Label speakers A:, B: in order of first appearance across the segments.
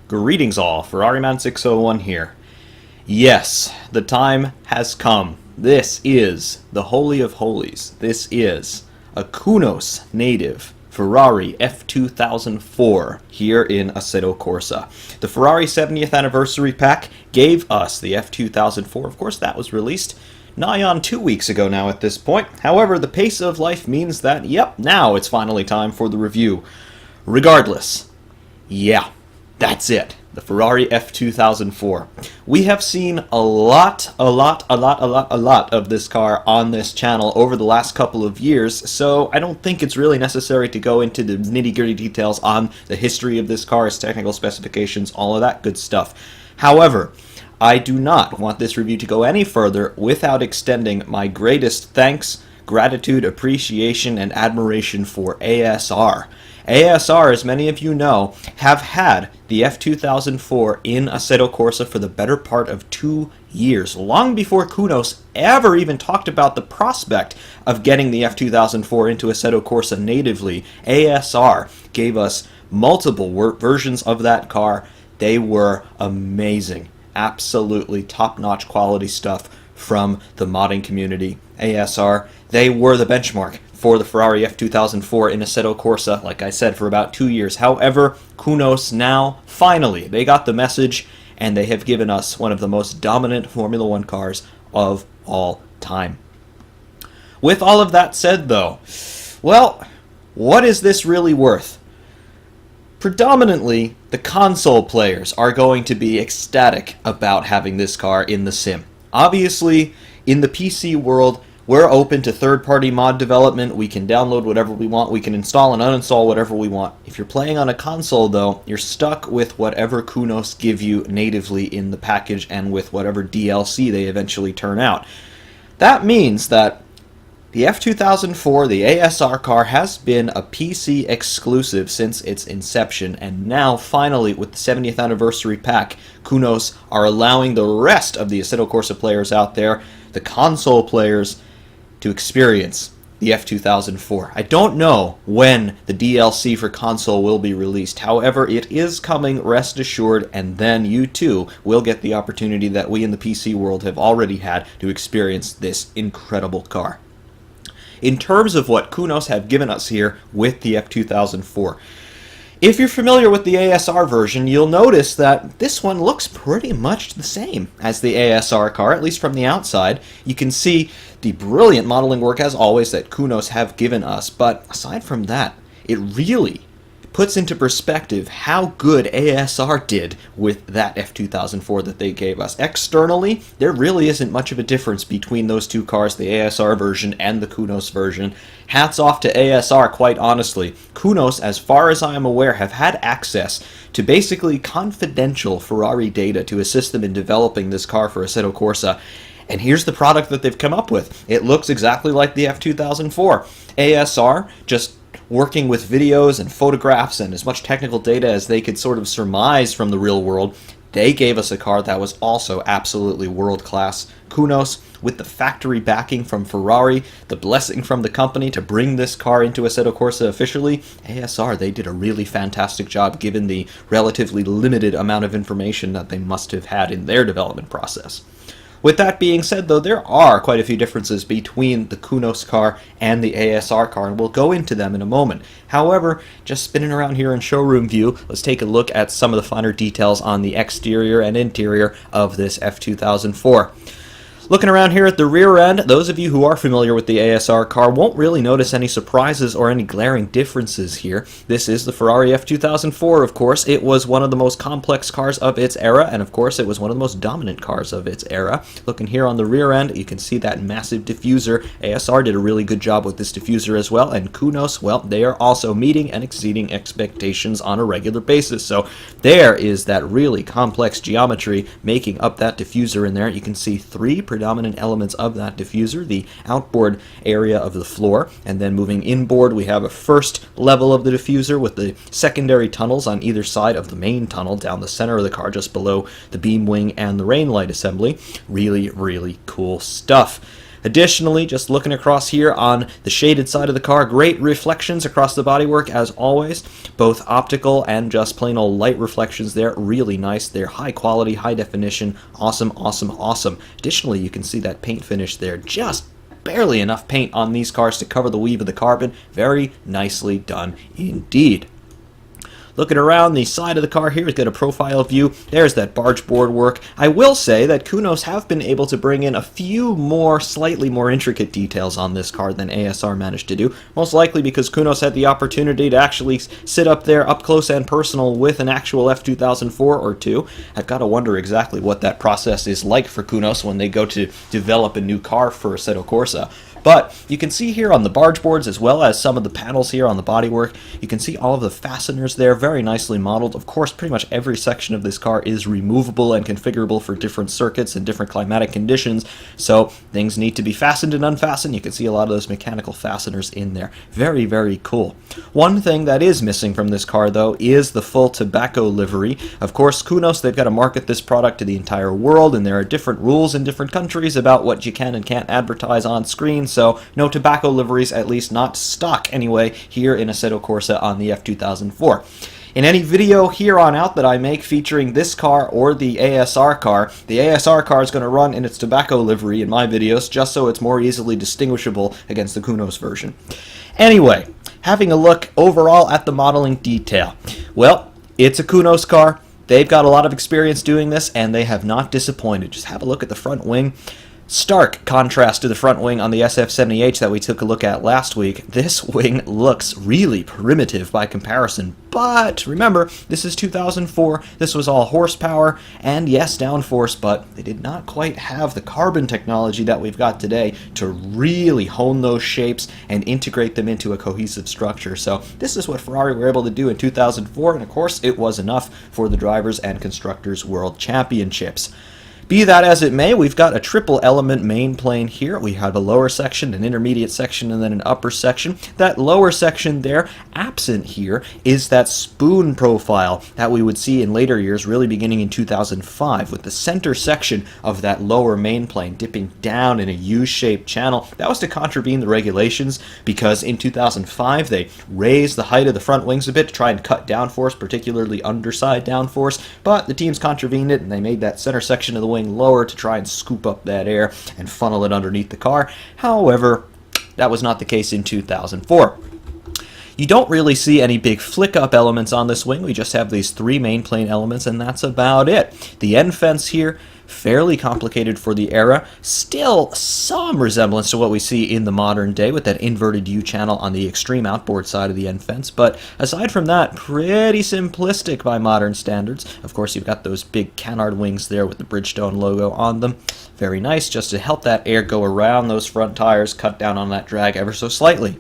A: Greetings all, Ferrari Man 601 here. Yes, the time has come. This is the Holy of Holies. This is a Kunos native Ferrari F2004 here in Assetto Corsa. The Ferrari 70th anniversary pack gave us the F2004. Of course, that was released nigh on 2 weeks ago now at this point. However, the pace of life means that, yep, now it's finally time for the review. Regardless, yeah, that's it. The Ferrari F2004. We have seen a lot of this car on this channel over the last couple of years, so I don't think it's really necessary to go into the nitty-gritty details on the history of this car, its technical specifications, all of that good stuff. However, I do not want this review to go any further without extending my greatest thanks, gratitude, appreciation, and admiration for ASR. ASR, as many of you know, have had the F2004 in Assetto Corsa for the better part of 2 years, long before Kunos ever even talked about the prospect of getting the F2004 into Assetto Corsa natively. ASR gave us multiple versions of that car. They were amazing. Absolutely top-notch quality stuff from the modding community. ASR, they were the benchmark for the Ferrari F2004 in Assetto Corsa, like I said, for about 2 years. However, Kunos now, finally, they got the message, and they have given us one of the most dominant Formula One cars of all time. With all of that said, though, well, what is this really worth? Predominantly, the console players are going to be ecstatic about having this car in the sim. Obviously, in the PC world, we're open to third-party mod development. We can download whatever we want. We can install and uninstall whatever we want. If you're playing on a console, though, you're stuck with whatever Kunos give you natively in the package and with whatever DLC they eventually turn out. That means that the F2004, the ASR car, has been a PC exclusive since its inception, and now, finally, with the 70th anniversary pack, Kunos are allowing the rest of the Assetto Corsa players out there, the console players, to experience the F2004. I don't know when the DLC for console will be released. However, it is coming, rest assured, and then you too will get the opportunity that we in the PC world have already had to experience this incredible car. In terms of what Kunos have given us here with the F2004, if you're familiar with the ASR version, you'll notice that this one looks pretty much the same as the ASR car, at least from the outside. You can see the brilliant modeling work, as always, that Kunos have given us, but aside from that, it really puts into perspective how good ASR did with that F2004 that they gave us. Externally, there really isn't much of a difference between those two cars, the ASR version and the Kunos version. Hats off to ASR, quite honestly. Kunos, as far as I am aware, have had access to basically confidential Ferrari data to assist them in developing this car for Assetto Corsa. And here's the product that they've come up with. It looks exactly like the F2004. ASR just working with videos and photographs and as much technical data as they could sort of surmise from the real world, they gave us a car that was also absolutely world-class. Kunos, with the factory backing from Ferrari, the blessing from the company to bring this car into Assetto Corsa officially, ASR, they did a really fantastic job given the relatively limited amount of information that they must have had in their development process. With that being said, though, there are quite a few differences between the Kunos car and the ASR car, and we'll go into them in a moment. However, just spinning around here in showroom view, let's take a look at some of the finer details on the exterior and interior of this F2004. Looking around here at the rear end, those of you who are familiar with the ASR car won't really notice any surprises or any glaring differences here. This is the Ferrari F2004, of course. It was one of the most complex cars of its era, and of course it was one of the most dominant cars of its era. Looking here on the rear end, you can see that massive diffuser. ASR did a really good job with this diffuser as well, and Kunos, well, they are also meeting and exceeding expectations on a regular basis. So there is that really complex geometry making up that diffuser in there. You can see three predominant elements of that diffuser, the outboard area of the floor, and then moving inboard we have a first level of the diffuser with the secondary tunnels on either side of the main tunnel down the center of the car just below the beam wing and the rain light assembly. Really, really cool stuff. Additionally, just looking across here on the shaded side of the car, great reflections across the bodywork as always, both optical and just plain old light reflections there. Really nice. They're high quality, high definition. Awesome, awesome, awesome. Additionally, you can see that paint finish there. Just barely enough paint on these cars to cover the weave of the carbon. Very nicely done indeed. Looking around the side of the car here, we've got a profile view. There's that barge board work. I will say that Kunos have been able to bring in a few more, slightly more intricate details on this car than ASR managed to do. Most likely because Kunos had the opportunity to actually sit up there up close and personal with an actual F2004 or two. I've got to wonder exactly what that process is like for Kunos when they go to develop a new car for Assetto Corsa. But you can see here on the barge boards, as well as some of the panels here on the bodywork, you can see all of the fasteners there, very nicely modeled. Of course, pretty much every section of this car is removable and configurable for different circuits and different climatic conditions, so things need to be fastened and unfastened. You can see a lot of those mechanical fasteners in there. Very, very cool. One thing that is missing from this car, though, is the full tobacco livery. Of course, Kunos, they've got to market this product to the entire world, and there are different rules in different countries about what you can and can't advertise on screen. So no tobacco liveries, at least not stock anyway, here in Assetto Corsa on the F2004. In any video here on out that I make featuring this car or the ASR car is going to run in its tobacco livery in my videos, just so it's more easily distinguishable against the Kunos version. Anyway, having a look overall at the modeling detail. Well, it's a Kunos car. They've got a lot of experience doing this, and they have not disappointed. Just have a look at the front wing. Stark contrast to the front wing on the SF70H that we took a look at last week. This wing looks really primitive by comparison, but remember, this is 2004, this was all horsepower, and yes, downforce, but they did not quite have the carbon technology that we've got today to really hone those shapes and integrate them into a cohesive structure. So this is what Ferrari were able to do in 2004, and of course it was enough for the Drivers' and Constructors' World Championships. Be that as it may, we've got a triple element main plane here. We have a lower section, an intermediate section, and then an upper section. That lower section there, absent here, is that spoon profile that we would see in later years, really beginning in 2005, with the center section of that lower main plane dipping down in a U-shaped channel. That was to contravene the regulations, because in 2005 they raised the height of the front wings a bit to try and cut downforce, particularly underside downforce, but the teams contravened it and they made that center section of the wing lower to try and scoop up that air and funnel it underneath the car. However, that was not the case in 2004. You don't really see any big flick-up elements on this wing. We just have these three main plane elements, and that's about it. The end fence here, fairly complicated for the era. Still some resemblance to what we see in the modern day with that inverted U-channel on the extreme outboard side of the end fence. But aside from that, pretty simplistic by modern standards. Of course, you've got those big canard wings there with the Bridgestone logo on them. Very nice, just to help that air go around those front tires, cut down on that drag ever so slightly.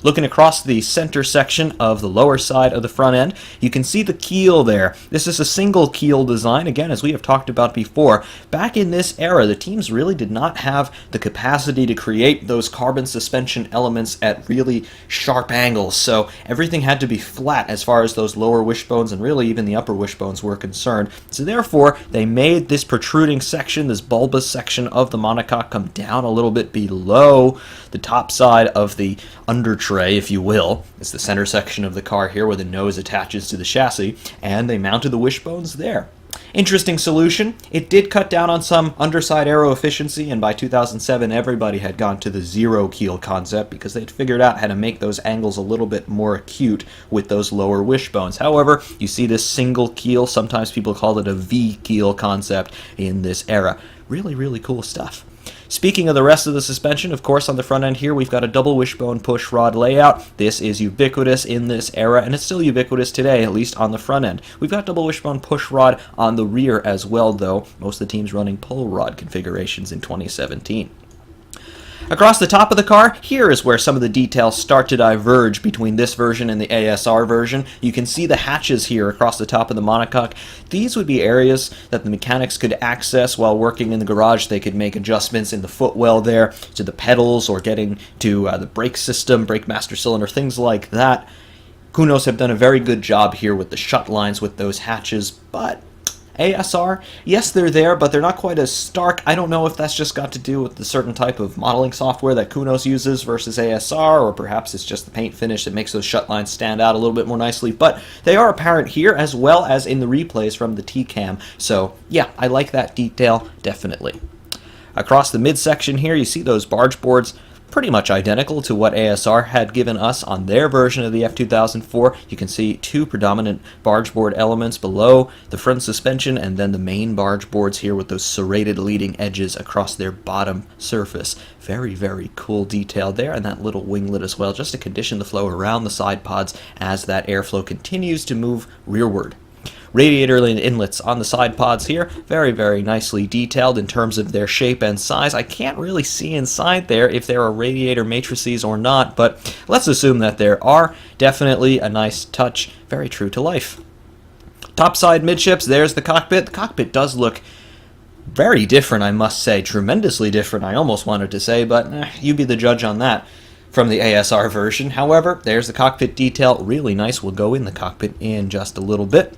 A: Looking across the center section of the lower side of the front end, you can see the keel there. This is a single keel design. Again, as we have talked about before, back in this era, the teams really did not have the capacity to create those carbon suspension elements at really sharp angles, so everything had to be flat as far as those lower wishbones and really even the upper wishbones were concerned. So therefore, they made this protruding section, this bulbous section of the monocoque, come down a little bit below the top side of the under tray, if you will. It's the center section of the car here where the nose attaches to the chassis, and they mounted the wishbones there. Interesting solution. It did cut down on some underside aero efficiency, and by 2007 everybody had gone to the zero keel concept because they'd figured out how to make those angles a little bit more acute with those lower wishbones. However, you see this single keel, sometimes people call it a V keel concept in this era. Really, really cool stuff. Speaking of the rest of the suspension, of course, on the front end here, we've got a double wishbone push rod layout. This is ubiquitous in this era, and it's still ubiquitous today, at least on the front end. We've got double wishbone push rod on the rear as well, though. Most of the teams running pull rod configurations in 2017. Across the top of the car, here is where some of the details start to diverge between this version and the ASR version. You can see the hatches here across the top of the monocoque. These would be areas that the mechanics could access while working in the garage. They could make adjustments in the footwell there to the pedals or getting to the brake system, brake master cylinder, things like that. Kunos have done a very good job here with the shut lines with those hatches, but ASR, yes, they're there, but they're not quite as stark. I don't know if that's just got to do with the certain type of modeling software that Kunos uses versus ASR, or perhaps it's just the paint finish that makes those shut lines stand out a little bit more nicely, but they are apparent here as well as in the replays from the T-Cam. So yeah, I like that detail, definitely. Across the midsection here, you see those barge boards pretty much identical to what ASR had given us on their version of the F2004. You can see two predominant barge board elements below the front suspension, and then the main barge boards here with those serrated leading edges across their bottom surface. Very, very cool detail there, and that little winglet as well, just to condition the flow around the side pods as that airflow continues to move rearward. Radiator inlets on the side pods here, very, very nicely detailed in terms of their shape and size. I can't really see inside there if there are radiator matrices or not, but let's assume that there are. Definitely a nice touch, very true to life. Topside midships, there's the cockpit. The cockpit does look very different, I must say. Tremendously different, I almost wanted to say, but you be the judge on that from the ASR version. However, there's the cockpit detail, really nice. We'll go in the cockpit in just a little bit.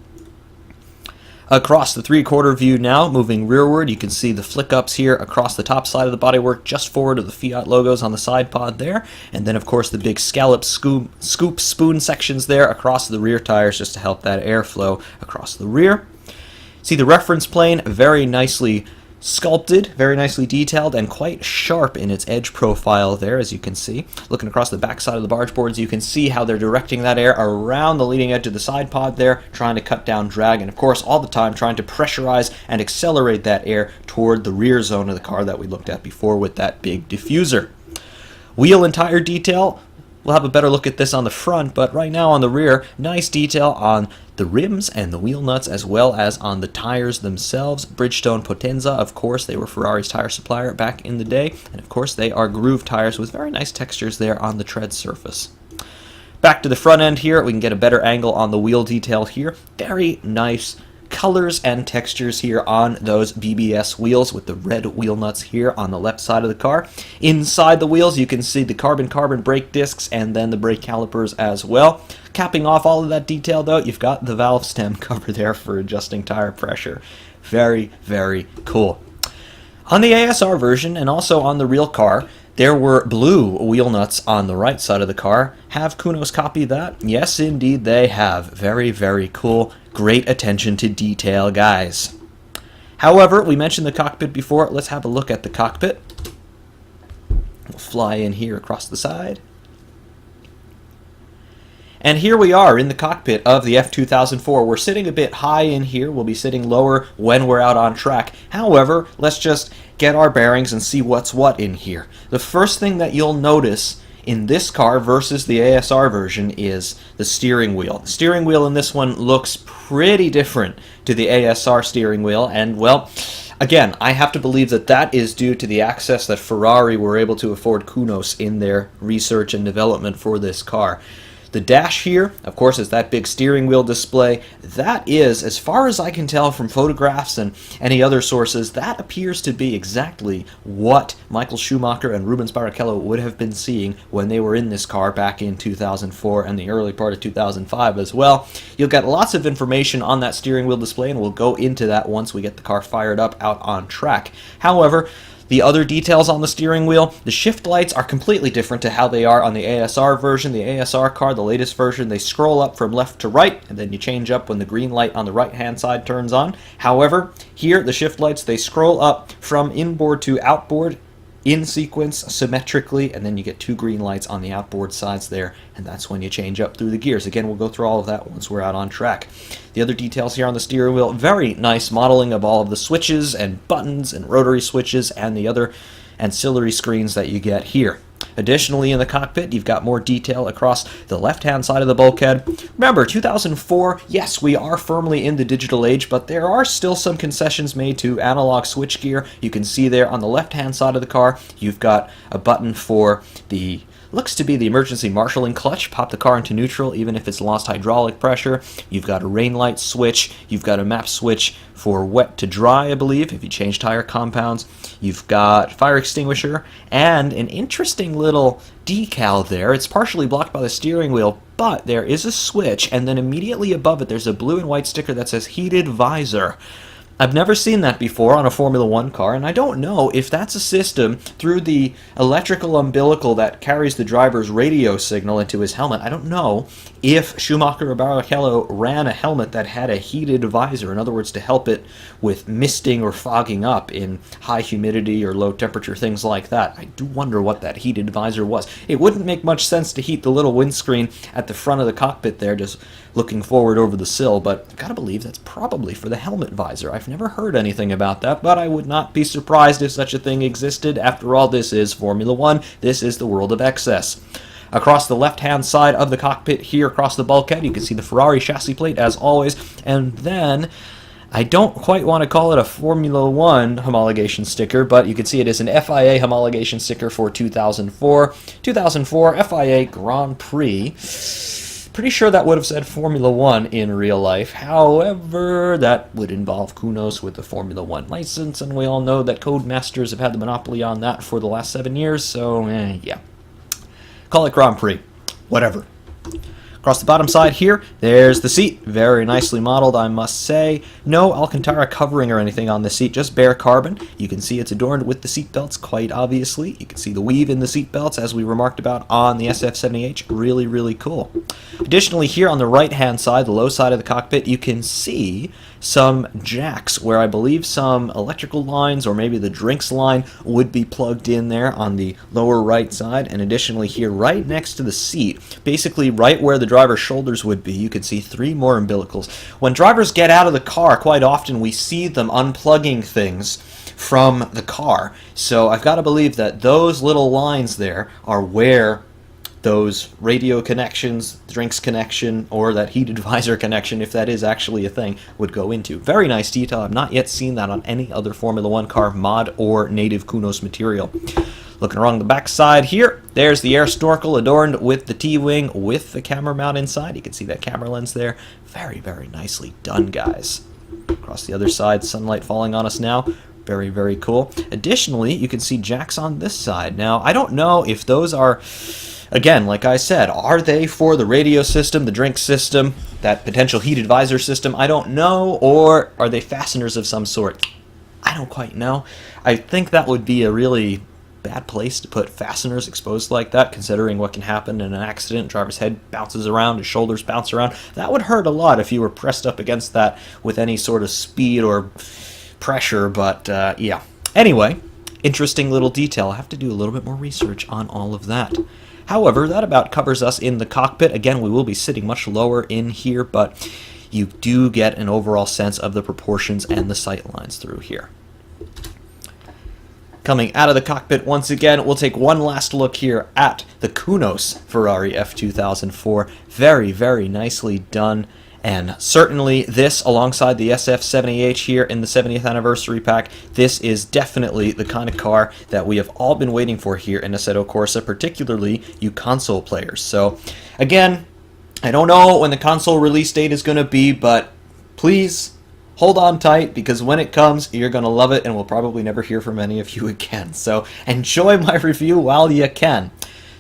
A: Across the three-quarter view now, moving rearward, you can see the flick-ups here across the top side of the bodywork, just forward of the Fiat logos on the side pod there, and then of course the big scallop scoop spoon sections there across the rear tires just to help that airflow across the rear. See the reference plane, very nicely sculpted, very nicely detailed, and quite sharp in its edge profile there, as you can see. Looking across the back side of the barge boards, you can see how they're directing that air around the leading edge of the side pod there, trying to cut down drag, and of course all the time trying to pressurize and accelerate that air toward the rear zone of the car that we looked at before with that big diffuser. Wheel and tire detail, we'll have a better look at this on the front, but right now on the rear, nice detail on the rims and the wheel nuts as well as on the tires themselves. Bridgestone Potenza, of course, they were Ferrari's tire supplier back in the day, and of course they are groove tires with very nice textures there on the tread surface. Back to the front end here, we can get a better angle on the wheel detail here. Very nice colors and textures here on those BBS wheels with the red wheel nuts here on the left side of the car. Inside the wheels you can see the carbon brake discs and then the brake calipers as well. Capping off all of that detail though, you've got the valve stem cover there for adjusting tire pressure. Very, very cool. On the ASR version and also on the real car, there were blue wheel nuts on the right side of the car. Have Kunos copy that? Yes, indeed they have. Very, very cool. Great attention to detail, guys. However, we mentioned the cockpit before. Let's have a look at the cockpit. We'll fly in here across the side. And here we are in the cockpit of the F2004. We're sitting a bit high in here. We'll be sitting lower when we're out on track. However, let's just get our bearings and see what's what in here. The first thing that you'll notice in this car versus the ASR version is the steering wheel. The steering wheel in this one looks pretty different to the ASR steering wheel, and well, again, I have to believe that that is due to the access that Ferrari were able to afford Kunos in their research and development for this car. The dash here, of course, is that big steering wheel display. That is, as far as I can tell from photographs and any other sources, that appears to be exactly what Michael Schumacher and Rubens Barrichello would have been seeing when they were in this car back in 2004 and the early part of 2005 as well. You'll get lots of information on that steering wheel display, and we'll go into that once we get the car fired up out on track. However, the other details on the steering wheel, the shift lights are completely different to how they are on the ASR version. The ASR car, the latest version, they scroll up from left to right, and then you change up when the green light on the right-hand side turns on. However, here, the shift lights, they scroll up from inboard to outboard in sequence symmetrically, and then you get two green lights on the outboard sides there, and that's when you change up through the gears. Again, we'll go through all of that once we're out on track. The other details here on the steering wheel, very nice modeling of all of the switches and buttons and rotary switches and the other ancillary screens that you get here. Additionally, in the cockpit, you've got more detail across the left-hand side of the bulkhead. Remember, 2004, yes, we are firmly in the digital age, but there are still some concessions made to analog switchgear. You can see there on the left-hand side of the car, you've got a button for the looks to be the emergency marshalling clutch. Pop the car into neutral even if it's lost hydraulic pressure. You've got a rain light switch. You've got a map switch for wet to dry, I believe, if you change tire compounds. You've got fire extinguisher and an interesting little decal there. It's partially blocked by the steering wheel, but there is a switch, and then immediately above it there's a blue and white sticker that says heated visor. I've never seen that before on a Formula One car, and I don't know if that's a system through the electrical umbilical that carries the driver's radio signal into his helmet. I don't know if Schumacher or Barrichello ran a helmet that had a heated visor, in other words, to help it with misting or fogging up in high humidity or low temperature, things like that. I do wonder what that heated visor was. It wouldn't make much sense to heat the little windscreen at the front of the cockpit there, just looking forward over the sill, but I've got to believe that's probably for the helmet visor. I've never heard anything about that, but I would not be surprised if such a thing existed. After all, this is Formula One. This is the world of excess. Across the left-hand side of the cockpit here, across the bulkhead, you can see the Ferrari chassis plate, as always, and then I don't quite want to call it a Formula One homologation sticker, but you can see it is an FIA homologation sticker for 2004. 2004 FIA Grand Prix. Pretty sure that would have said Formula One in real life. However, that would involve Kunos with the Formula One license, and we all know that Codemasters have had the monopoly on that for the last 7 years, so yeah. Call it Grand Prix. Whatever. Across the bottom side here, there's the seat. Very nicely modeled, I must say. No Alcantara covering or anything on the seat, just bare carbon. You can see it's adorned with the seat belts, quite obviously. You can see the weave in the seat belts, as we remarked about on the SF70H. Really, really cool. Additionally, here on the right-hand side, the low side of the cockpit, you can see some jacks where I believe some electrical lines or maybe the drinks line would be plugged in there on the lower right side. And additionally here, right next to the seat, basically right where the driver's shoulders would be, you can see 3 more umbilicals. When drivers get out of the car, quite often we see them unplugging things from the car. So I've got to believe that those little lines there are where those radio connections, drinks connection, or that heated visor connection, if that is actually a thing, would go into. Very nice detail. I've not yet seen that on any other Formula One car, mod or native Kunos material. Looking along the back side here, there's the air snorkel adorned with the T-wing with the camera mount inside. You can see that camera lens there. Very, very nicely done, guys. Across the other side, sunlight falling on us now. Very, very cool. Additionally, you can see jacks on this side. Now, I don't know if those are... Again, like I said, are they for the radio system, the drink system, that potential heated visor system? I don't know. Or are they fasteners of some sort? I don't quite know. I think that would be a really bad place to put fasteners exposed like that, considering what can happen in an accident. Driver's head bounces around, his shoulders bounce around. That would hurt a lot if you were pressed up against that with any sort of speed or pressure, but yeah. Anyway, interesting little detail. I have to do a little bit more research on all of that. However, that about covers us in the cockpit. Again, we will be sitting much lower in here, but you do get an overall sense of the proportions and the sight lines through here. Coming out of the cockpit once again, we'll take one last look here at the Kunos Ferrari F2004. Very, very nicely done. And certainly this, alongside the SF70H here in the 70th anniversary pack, this is definitely the kind of car that we have all been waiting for here in Assetto Corsa, particularly you console players. So, again, I don't know when the console release date is going to be, but please hold on tight, because when it comes, you're going to love it, and we'll probably never hear from any of you again. So, enjoy my review while you can.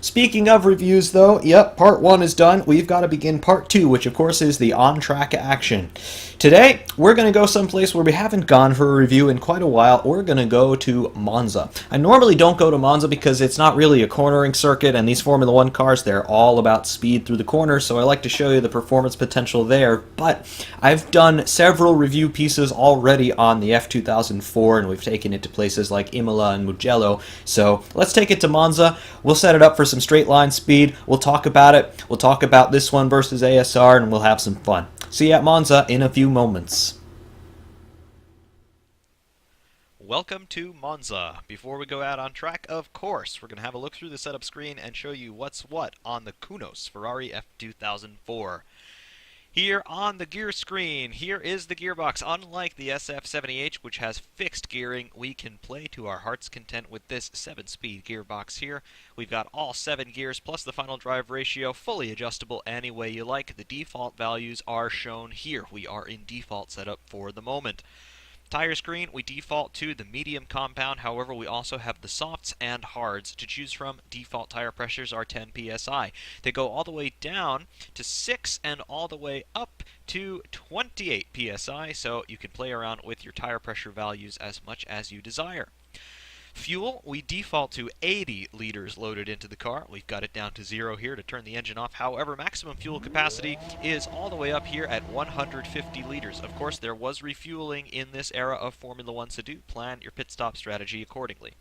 A: Speaking of reviews, though, yep, part 1 is done. We've got to begin part 2, which of course is the on-track action. Today, we're going to go someplace where we haven't gone for a review in quite a while. We're going to go to Monza. I normally don't go to Monza because it's not really a cornering circuit, and these Formula 1 cars, they're all about speed through the corners, so I like to show you the performance potential there. But I've done several review pieces already on the F2004, and we've taken it to places like Imola and Mugello. So let's take it to Monza. We'll set it up for some straight line speed. We'll talk about it. We'll talk about this one versus ASR, and we'll have some fun. See you at Monza in a few moments.
B: Welcome to Monza. Before we go out on track, of course, we're going to have a look through the setup screen and show you what's what on the Kunos Ferrari F2004. Here on the gear screen, here is the gearbox. Unlike the SF70H, which has fixed gearing, we can play to our heart's content with this 7-speed gearbox here. We've got all 7 gears plus the final drive ratio, fully adjustable any way you like. The default values are shown here. We are in default setup for the moment. Tire screen, we default to the medium compound. However, we also have the softs and hards to choose from. Default tire pressures are 10 psi. They go all the way down to 6 and all the way up to 28 psi, so you can play around with your tire pressure values as much as you desire. Fuel, we default to 80 liters loaded into the car. We've got it down to 0 here to turn the engine off. However, maximum fuel capacity is all the way up here at 150 liters. Of course, there was refueling in this era of Formula One, so do plan your pit stop strategy accordingly.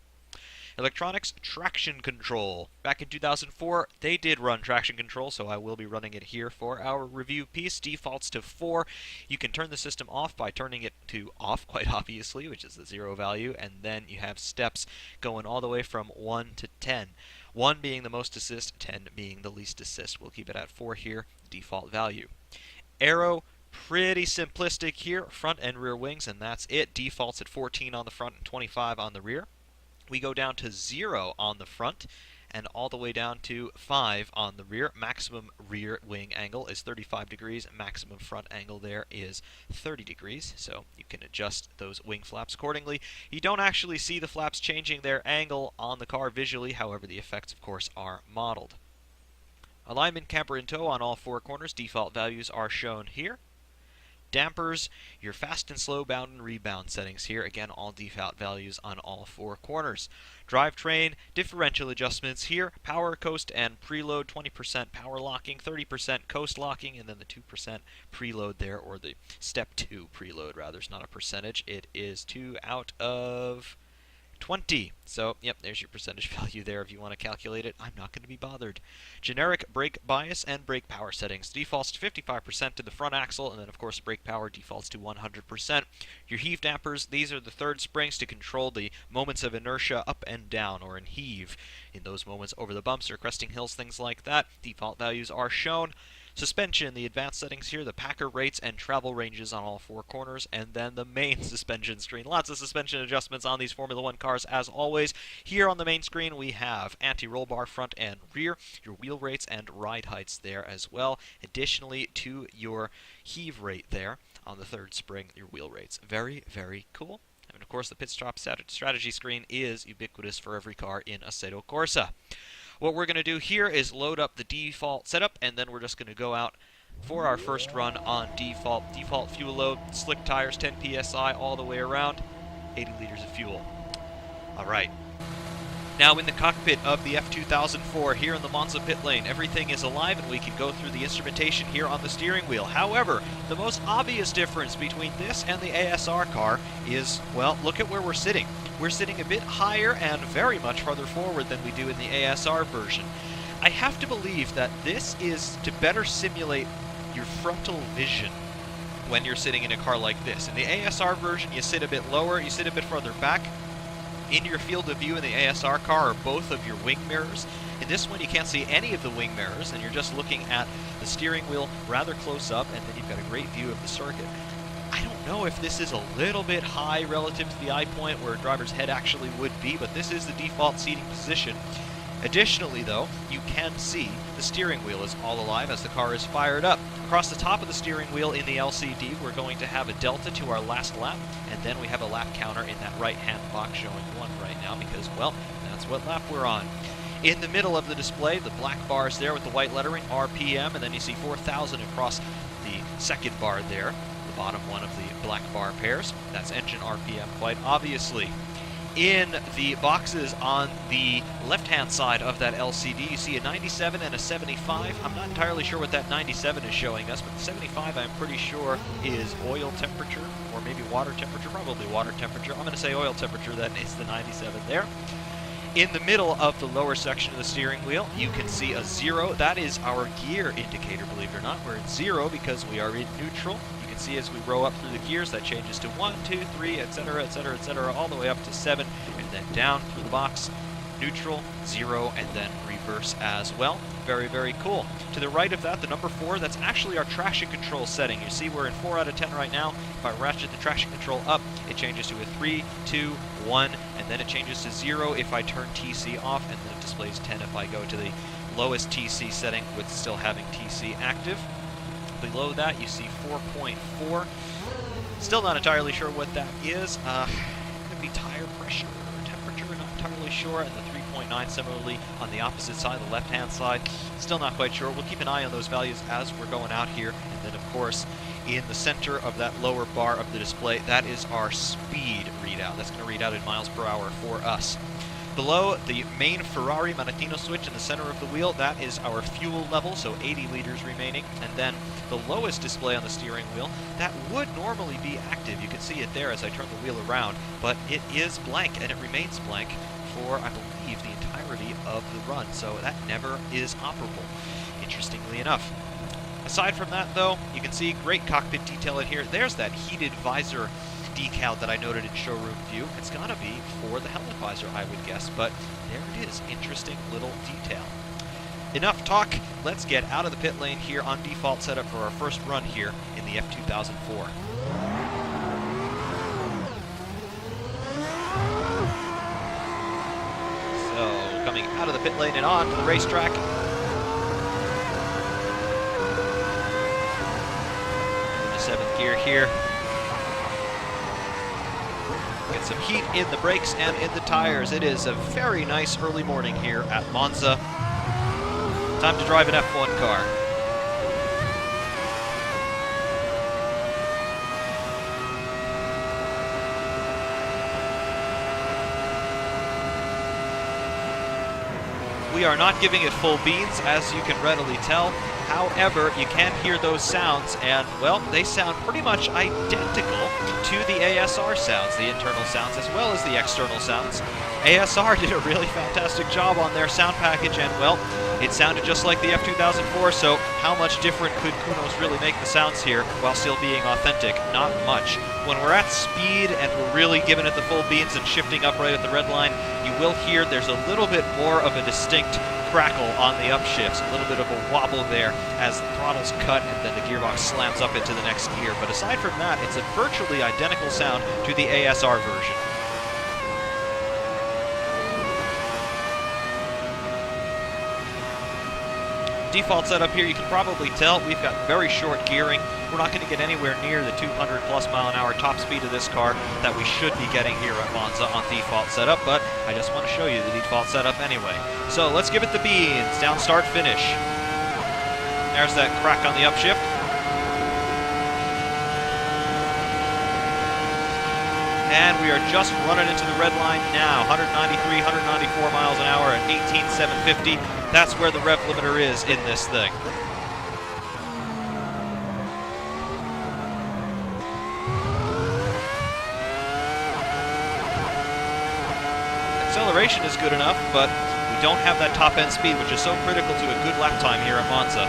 B: Electronics, traction control. Back in 2004, they did run traction control, so I will be running it here for our review piece. Defaults to 4. You can turn the system off by turning it to off, quite obviously, which is the 0 value, and then you have steps going all the way from 1 to 10. 1 being the most assist, 10 being the least assist. We'll keep it at 4 here, default value. Aero, pretty simplistic here, front and rear wings, and that's it. Defaults at 14 on the front and 25 on the rear. We go down to 0 on the front and all the way down to 5 on the rear. Maximum rear wing angle is 35 degrees. Maximum front angle there is 30 degrees, so you can adjust those wing flaps accordingly. You don't actually see the flaps changing their angle on the car visually, however the effects, of course, are modeled. Alignment camber in tow on all 4 corners. Default values are shown here. Dampers, your fast and slow bound and rebound settings here. Again, all default values on all 4 corners. Drivetrain, differential adjustments here. Power, coast, and preload. 20% power locking, 30% coast locking, and then the 2% preload there, or the step 2 preload rather. It's not a percentage. It is 2 out of 20. So, yep, there's your percentage value there if you want to calculate it. I'm not going to be bothered. Generic brake bias and brake power settings. Defaults to 55% to the front axle, and then, of course, brake power defaults to 100%. Your heave dampers, these are the third springs to control the moments of inertia up and down, or in heave, in those moments over the bumps or cresting hills, things like that. Default values are shown. Suspension, the advanced settings here, the packer rates and travel ranges on all 4 corners, and then the main suspension screen. Lots of suspension adjustments on these Formula One cars as always. Here on the main screen we have anti-roll bar front and rear, your wheel rates and ride heights there as well. Additionally to your heave rate there on the third spring, your wheel rates. Very, very cool. And of course the pit stop strategy screen is ubiquitous for every car in Assetto Corsa. What we're going to do here is load up the default setup, and then we're just going to go out for our first run on default. Default fuel load, slick tires, 10 psi all the way around, 80 liters of fuel. All right. Now in the cockpit of the F2004 here in the Monza pit lane, everything is alive and we can go through the instrumentation here on the steering wheel. However, the most obvious difference between this and the ASR car is, well, look at where we're sitting. We're sitting a bit higher and very much farther forward than we do in the ASR version. I have to believe that this is to better simulate your frontal vision when you're sitting in a car like this. In the ASR version, you sit a bit lower, you sit a bit further back. In your field of view in the ASR car are both of your wing mirrors. In this one, you can't see any of the wing mirrors, and you're just looking at the steering wheel rather close up, and then you've got a great view of the circuit. I don't know if this is a little bit high relative to the eye point where a driver's head actually would be, but this is the default seating position. Additionally, though, you can see the steering wheel is all alive as the car is fired up. Across the top of the steering wheel in the LCD, we're going to have a delta to our last lap, and then we have a lap counter in that right-hand box showing 1 right now because, well, that's what lap we're on. In the middle of the display, the black bars there with the white lettering, RPM, and then you see 4,000 across the second bar there, the bottom one of the black bar pairs. That's engine RPM, quite obviously. In the boxes on the left-hand side of that LCD, you see a 97 and a 75. I'm not entirely sure what that 97 is showing us, but the 75 I'm pretty sure is oil temperature, or maybe water temperature, probably water temperature. I'm going to say oil temperature, that is the 97 there. In the middle of the lower section of the steering wheel, you can see a 0. That is our gear indicator, believe it or not. We're in 0 because we are in neutral. See as we row up through the gears, that changes to 1, 2, 3, etc., etc., etc., all the way up to 7, and then down through the box, neutral, 0, and then reverse as well. Very, very cool. To the right of that, the number 4, that's actually our traction control setting. You see we're in 4 out of 10 right now. If I ratchet the traction control up, it changes to a 3, 2, 1, and then it changes to 0 if I turn TC off, and then it displays 10 if I go to the lowest TC setting with still having TC active. Below that, you see 4.4. Still not entirely sure what that is. Could be tire pressure or temperature, not entirely sure. And the 3.9 similarly on the opposite side, the left-hand side. Still not quite sure. We'll keep an eye on those values as we're going out here. And then, of course, in the center of that lower bar of the display, that is our speed readout. That's going to read out in miles per hour for us. Below the main Ferrari Manettino switch in the center of the wheel, that is our fuel level, so 80 liters remaining. And then the lowest display on the steering wheel, that would normally be active. You can see it there as I turn the wheel around, but it is blank, and it remains blank for, I believe, the entirety of the run. So that never is operable, interestingly enough. Aside from that, though, you can see great cockpit detail in here. There's that heated visor decal that I noted in showroom view. It's gotta be for the helmet visor, I would guess, but there it is. Interesting little detail. Enough talk. Let's get out of the pit lane here on default setup for our first run here in the F2004. So, coming out of the pit lane and on to the racetrack. Into 7th gear here. Get some heat in the brakes and in the tires. It is a very nice early morning here at Monza. Time to drive an F1 car. We are not giving it full beans, as you can readily tell. However, you can hear those sounds, and, well, they sound pretty much identical to the ASR sounds, the internal sounds, as well as the external sounds. ASR did a really fantastic job on their sound package, and, well, it sounded just like the F2004, so how much different could Kunos really make the sounds here while still being authentic? Not much. When we're at speed and we're really giving it the full beans and shifting up right at the red line, you will hear there's a little bit more of a distinct crackle on the upshifts, a little bit of a wobble there as the throttle's cut and then the gearbox slams up into the next gear. But aside from that, it's a virtually identical sound to the ASR version. Default setup here, you can probably tell we've got very short gearing. We're not going to get anywhere near the 200 plus mile an hour top speed of this car that we should be getting here at Monza on default setup, but I just want to show you the default setup anyway. So let's give it the beans, down, start, finish. There's that crack on the upshift. And we are just running into the red line now. 193, 194 miles an hour at 18,750. That's where the rev limiter is in this thing. Acceleration is good enough, but we don't have that top end speed, which is so critical to a good lap time here at Monza.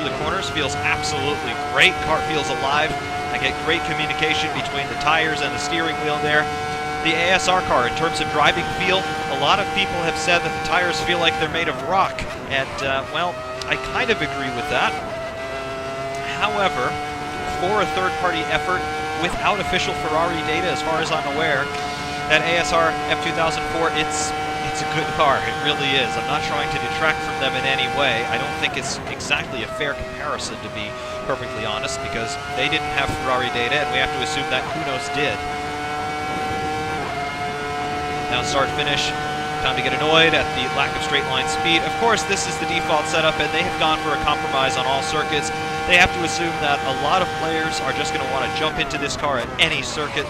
B: The corners feels absolutely great. Car feels alive. I get great communication between the tires and the steering wheel there. The ASR car, in terms of driving feel, a lot of people have said that the tires feel like they're made of rock, and well, I kind of agree with that. However, for a third-party effort without official Ferrari data, as far as I'm aware, that ASR F2004, it's a good car. It really is. I'm not trying to detract from them in any way. I don't think it's exactly a fair comparison, to be perfectly honest, because they didn't have Ferrari data, and we have to assume that Kunos did. Now start, finish. Time to get annoyed at the lack of straight line speed. Of course, this is the default setup, and they have gone for a compromise on all circuits. They have to assume that a lot of players are just going to want to jump into this car at any circuit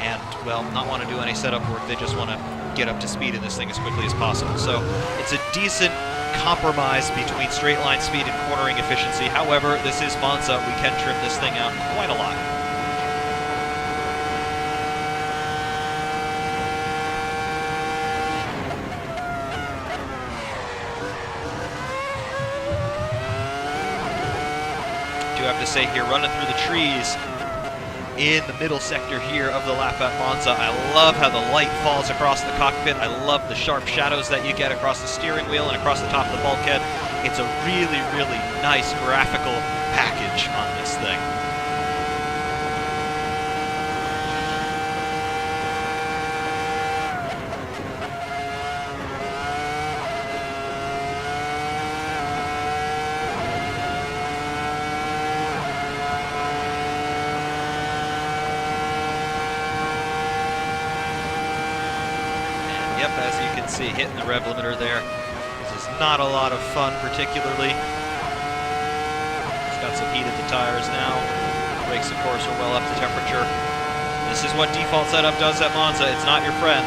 B: and, well, not want to do any setup work. They just want to get up to speed in this thing as quickly as possible. So it's a decent compromise between straight line speed and cornering efficiency. However, this is Monza. We can trim this thing out quite a lot. Do have to say here, running through the trees, in the middle sector here of the lap at Monza. I love how the light falls across the cockpit. I love the sharp shadows that you get across the steering wheel and across the top of the bulkhead. It's a really, really nice graphical package on this thing. Yep, as you can see, hitting the rev limiter there. This is not a lot of fun, particularly. It's got some heat at the tires now. Brakes, of course, are well up to temperature. This is what default setup does at Monza. It's not your friend.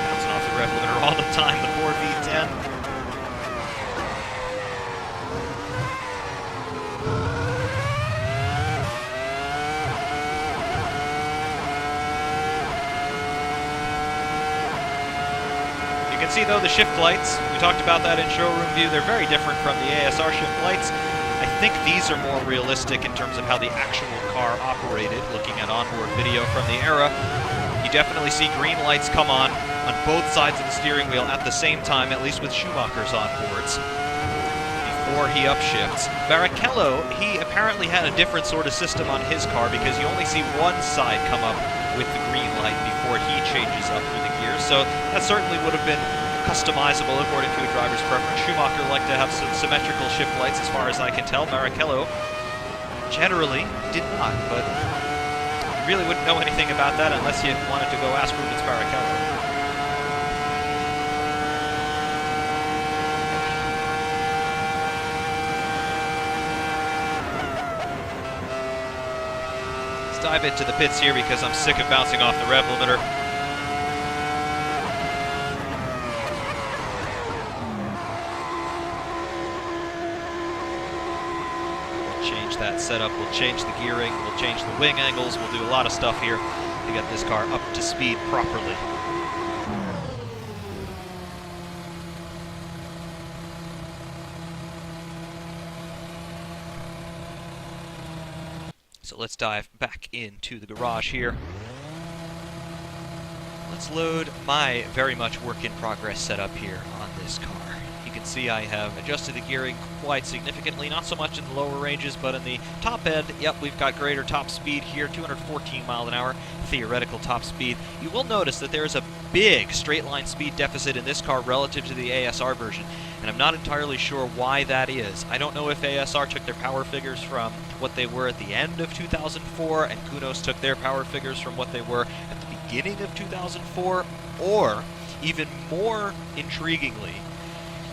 B: Bouncing off the rev limiter all the time, the poor V10. You can see, though, the shift lights, we talked about that in showroom view, they're very different from the ASR shift lights. I think these are more realistic in terms of how the actual car operated, looking at onboard video from the era. You definitely see green lights come on both sides of the steering wheel at the same time, at least with Schumacher's onboards, before he upshifts. Barrichello, he apparently had a different sort of system on his car because you only see one side come up with the green light before he changes up through the gears, so that certainly would have been customizable according to a driver's preference. Schumacher liked to have some symmetrical shift lights, as far as I can tell. Barrichello generally did not, but you really wouldn't know anything about that unless you wanted to go ask Rubens Barrichello. Let's dive into the pits here because I'm sick of bouncing off the rev limiter. That setup, we'll change the gearing, we'll change the wing angles, we'll do a lot of stuff here to get this car up to speed properly. So let's dive back into the garage here. Let's load my very much work in progress setup here on this car. You can see I have adjusted the gearing quite significantly, not so much in the lower ranges, but in the top end, yep, we've got greater top speed here, 214 miles an hour, theoretical top speed. You will notice that there is a big straight line speed deficit in this car relative to the ASR version, and I'm not entirely sure why that is. I don't know if ASR took their power figures from what they were at the end of 2004, and Kunos took their power figures from what they were at the beginning of 2004, or, even more intriguingly,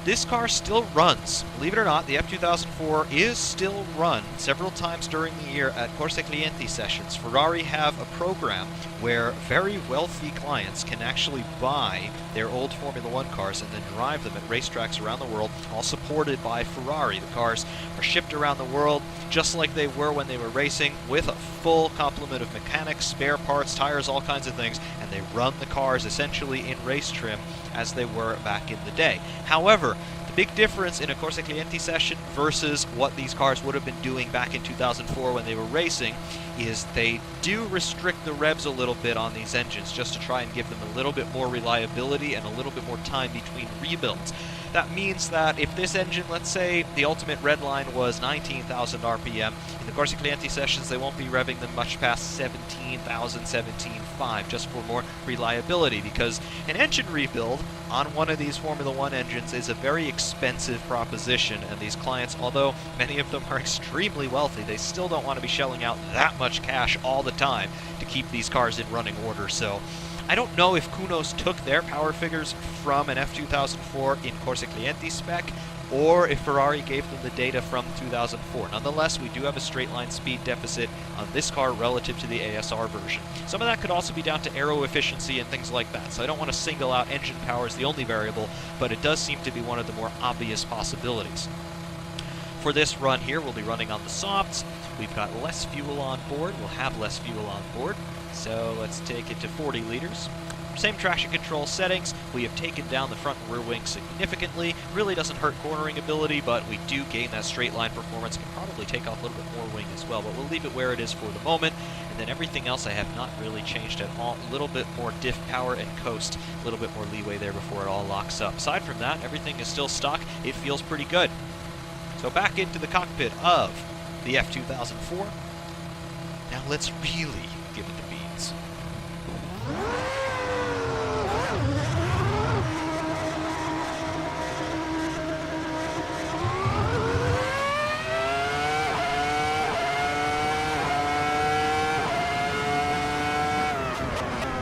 B: this car still runs. Believe it or not, the F2004 is still run several times during the year at Corsa Clienti sessions. Ferrari have a program where very wealthy clients can actually buy their old Formula One cars and then drive them at racetracks around the world, all supported by Ferrari. The cars are shipped around the world just like they were when they were racing, with a full complement of mechanics, spare parts, tires, all kinds of things, and they run the cars essentially in race trim as they were back in the day. However, the big difference in a Corsa Clienti session versus what these cars would have been doing back in 2004 when they were racing is they do restrict the revs a little bit on these engines just to try and give them a little bit more reliability and a little bit more time between rebuilds. That means that if this engine, let's say the ultimate red line was 19,000 RPM, in the Corsa Clienti sessions they won't be revving them much past 17,000, 17.5, just for more reliability, because an engine rebuild on one of these Formula One engines is a very expensive proposition, and these clients, although many of them are extremely wealthy, they still don't want to be shelling out that much cash all the time to keep these cars in running order. So I don't know if Kunos took their power figures from an F2004 in Corsa Clienti spec, or if Ferrari gave them the data from 2004. Nonetheless, we do have a straight line speed deficit on this car relative to the ASR version. Some of that could also be down to aero efficiency and things like that, so I don't want to single out engine power as the only variable, but it does seem to be one of the more obvious possibilities. For this run here, we'll be running on the softs. We've got less fuel on board. We'll have less fuel on board. So let's take it to 40 liters. Same traction control settings. We have taken down the front and rear wing significantly. Really doesn't hurt cornering ability, but we do gain that straight line performance. Can probably take off a little bit more wing as well, but we'll leave it where it is for the moment. And then everything else I have not really changed at all. A little bit more diff power and coast. A little bit more leeway there before it all locks up. Aside from that, everything is still stock. It feels pretty good. So back into the cockpit of the F2004. Now let's really give it the beans.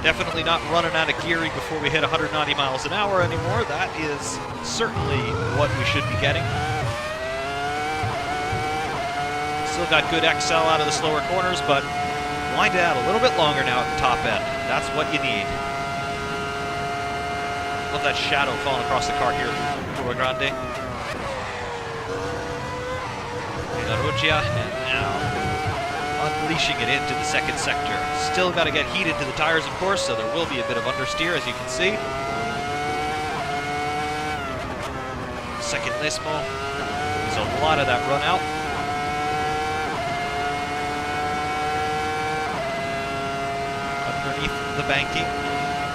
B: Definitely not running out of gearing before we hit 190 miles an hour anymore. That is certainly what we should be getting. Still got good XL out of the slower corners, but wind it out a little bit longer now at the top end. That's what you need. Love that shadow falling across the car here, Toro Grande. La Ruggia, and now unleashing it into the second sector. Still got to get heated to the tires, of course, so there will be a bit of understeer, as you can see. Second Lesmo. There's a lot of that run out. Underneath the banking,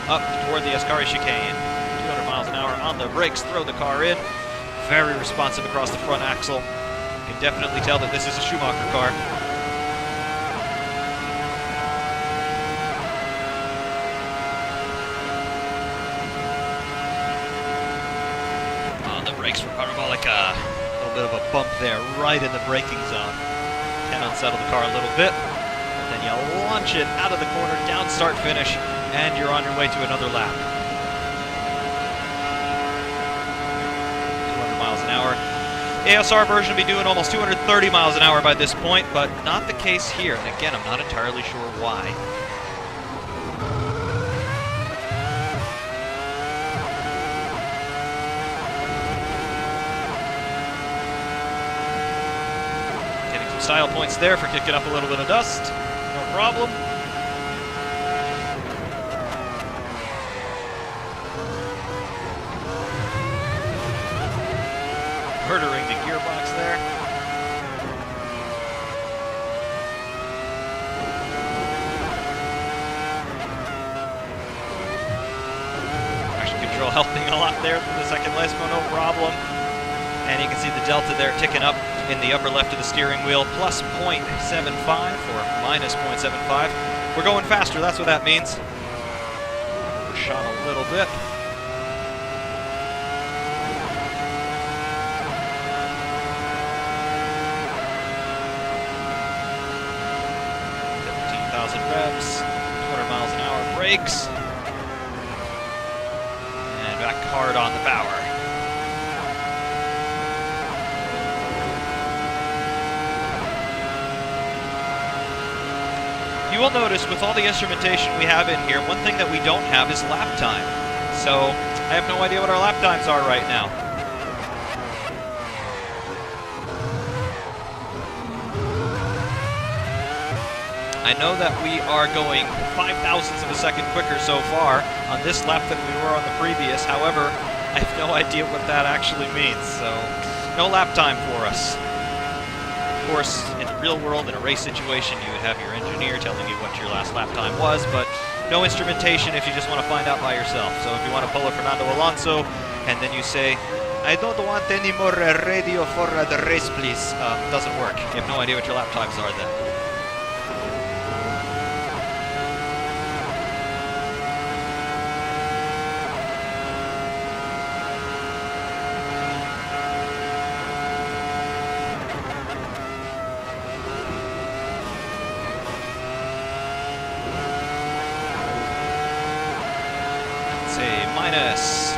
B: up toward the Ascari chicane. 200 miles an hour on the brakes, throw the car in. Very responsive across the front axle. You can definitely tell that this is a Schumacher car. On the brakes for Parabolica. A little bit of a bump there, right in the braking zone. Can unsettle the car a little bit. Then you launch it out of the corner, down start finish, and you're on your way to another lap. 200 miles an hour. ASR version will be doing almost 230 miles an hour by this point, but not the case here. And again, I'm not entirely sure why. Getting some style points there for kicking up a little bit of dust. No problem. Murdering the gearbox there. Traction control helping a lot there from the second Lesmo, no problem. And you can see the delta there ticking up in the upper left of the steering wheel, plus 0.75 or minus 0.75. We're going faster, that's what that means. Overshot a little bit. Revs, 200 miles an hour, brakes, and back hard on the power. You will notice with all the instrumentation we have in here, one thing that we don't have is lap time. So I have no idea what our lap times are right now. I know that we are going 5 thousandths of a second quicker so far on this lap than we were on the previous. However, I have no idea what that actually means, so no lap time for us. Of course, in the real world, in a race situation, you would have your engineer telling you what your last lap time was, but no instrumentation if you just want to find out by yourself. So if you want to pull a Fernando Alonso, and then you say, I don't want any more radio for the race, please. Doesn't work. You have no idea what your lap times are then. Minus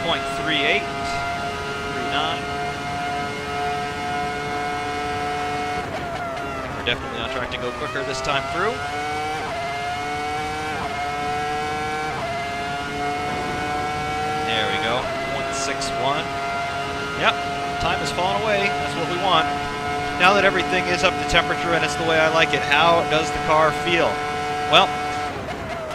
B: 0.38, 39. We're definitely on track to go quicker this time through. There we go, 0.61. Yep, time has fallen away. That's what we want. Now that everything is up to temperature and it's the way I like it, how does the car feel? Well,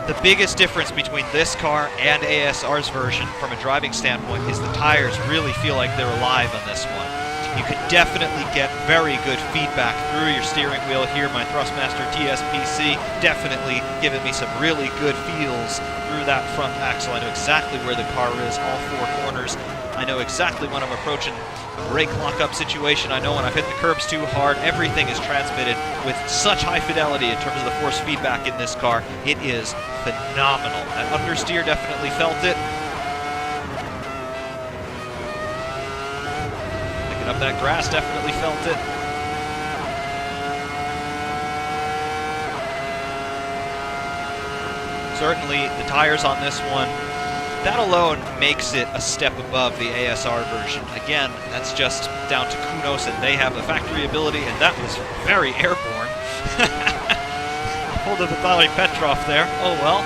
B: The biggest difference between this car and ASR's version from a driving standpoint is the tires really feel like they're alive on this one. You could definitely get very good feedback through your steering wheel here. My Thrustmaster TSPC definitely giving me some really good feels through that front axle. I know exactly where the car is, all four corners. I know exactly when I'm approaching a brake lockup situation. I know when I've hit the curbs too hard. Everything is transmitted with such high fidelity in terms of the force feedback in this car. It is phenomenal. That understeer definitely felt it. Picking up that grass definitely felt it. Certainly the tires on this one, that alone makes it a step above the ASR version. Again, that's just down to Kunos, and they have a factory ability, and that was very airborne. Pulled a Vitaly Petrov there. Oh well,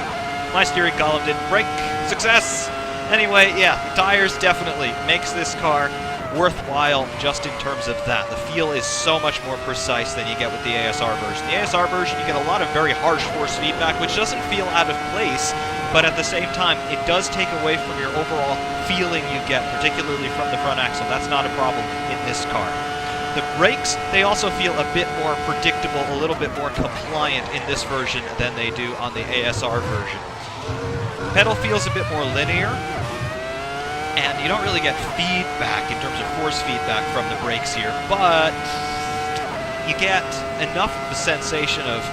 B: my steering column didn't break. Success! Anyway, yeah, the tires definitely makes this car worthwhile just in terms of that. The feel is so much more precise than you get with the ASR version. The ASR version, you get a lot of very harsh force feedback, which doesn't feel out of place, but at the same time, it does take away from your overall feeling you get, particularly from the front axle. That's not a problem in this car. The brakes, they also feel a bit more predictable, a little bit more compliant in this version than they do on the ASR version. Pedal feels a bit more linear, and you don't really get feedback in terms of force feedback from the brakes here, but you get enough of the sensation of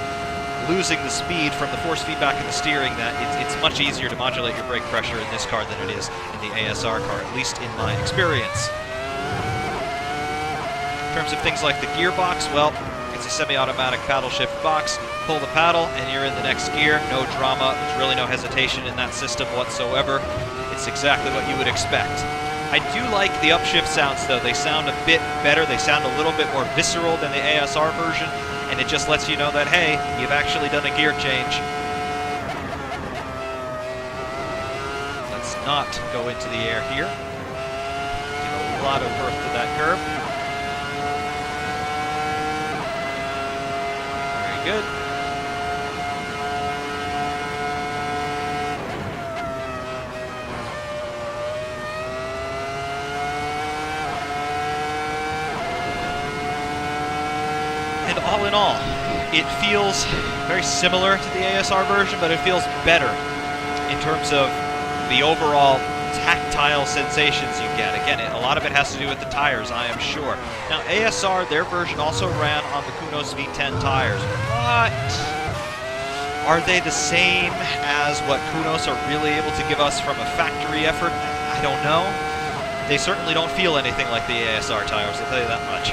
B: losing the speed from the force feedback in the steering that it's much easier to modulate your brake pressure in this car than it is in the ASR car, at least in my experience. In terms of things like the gearbox, well, it's a semi-automatic paddle shift box. Pull the paddle and you're in the next gear. No drama. There's really no hesitation in that system whatsoever. It's exactly what you would expect. I do like the upshift sounds though. They sound a bit better. They sound a little bit more visceral than the ASR version, and it just lets you know that, hey, you've actually done a gear change. Let's not go into the air here. Give a lot of birth to that curve. Very good. And all in all, it feels very similar to the ASR version, but it feels better in terms of the overall tactile sensations you get. Again, a lot of it has to do with the tires, I am sure. Now, ASR, their version also ran on the Kunos V10 tires, but are they the same as what Kunos are really able to give us from a factory effort? I don't know. They certainly don't feel anything like the ASR tires, I'll tell you that much.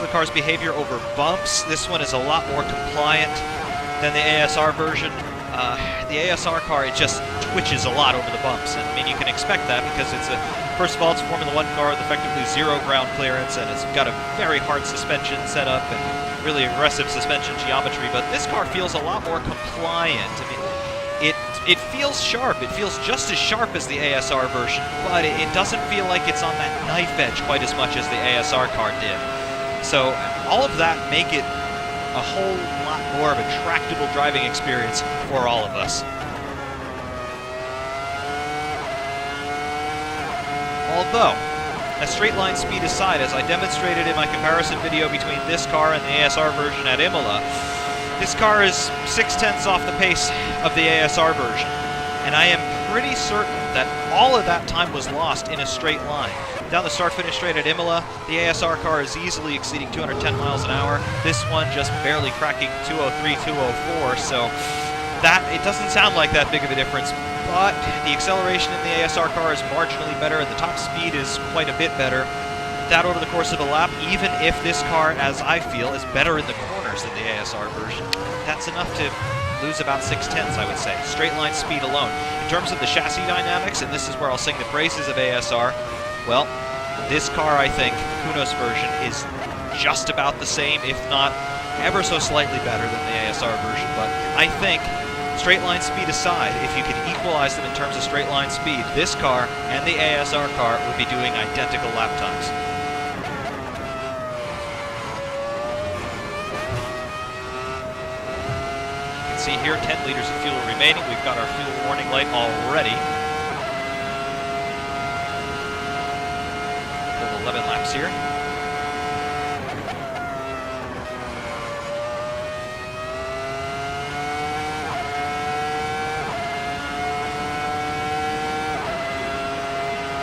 B: The car's behavior over bumps, this one is a lot more compliant than the ASR version. The ASR car, it just twitches a lot over the bumps, and I mean, you can expect that because it's first of all, it's a Formula 1 car with effectively zero ground clearance, and it's got a very hard suspension setup and really aggressive suspension geometry, but this car feels a lot more compliant. I mean, it feels sharp. It feels just as sharp as the ASR version, but it doesn't feel like it's on that knife edge quite as much as the ASR car did. So all of that make it a whole lot more of a tractable driving experience for all of us. Although, a straight line speed aside, as I demonstrated in my comparison video between this car and the ASR version at Imola, this car is 0.6 off the pace of the ASR version. And I am pretty certain that all of that time was lost in a straight line. Down the start-finish straight at Imola, the ASR car is easily exceeding 210 miles an hour. This one just barely cracking 203, 204, so that, it doesn't sound like that big of a difference, but the acceleration in the ASR car is marginally better, and the top speed is quite a bit better. That over the course of a lap, even if this car, as I feel, is better in the corners than the ASR version, that's enough to lose about 0.6, I would say. Straight line speed alone. In terms of the chassis dynamics, and this is where I'll sing the praises of ASR, well, this car, I think, Kunos version, is just about the same, if not ever so slightly better than the ASR version, but I think straight line speed aside, if you could equalize them in terms of straight line speed, this car and the ASR car would be doing identical lap times. You can see here 10 liters of fuel remaining. We've got our fuel warning light already. 11 laps here.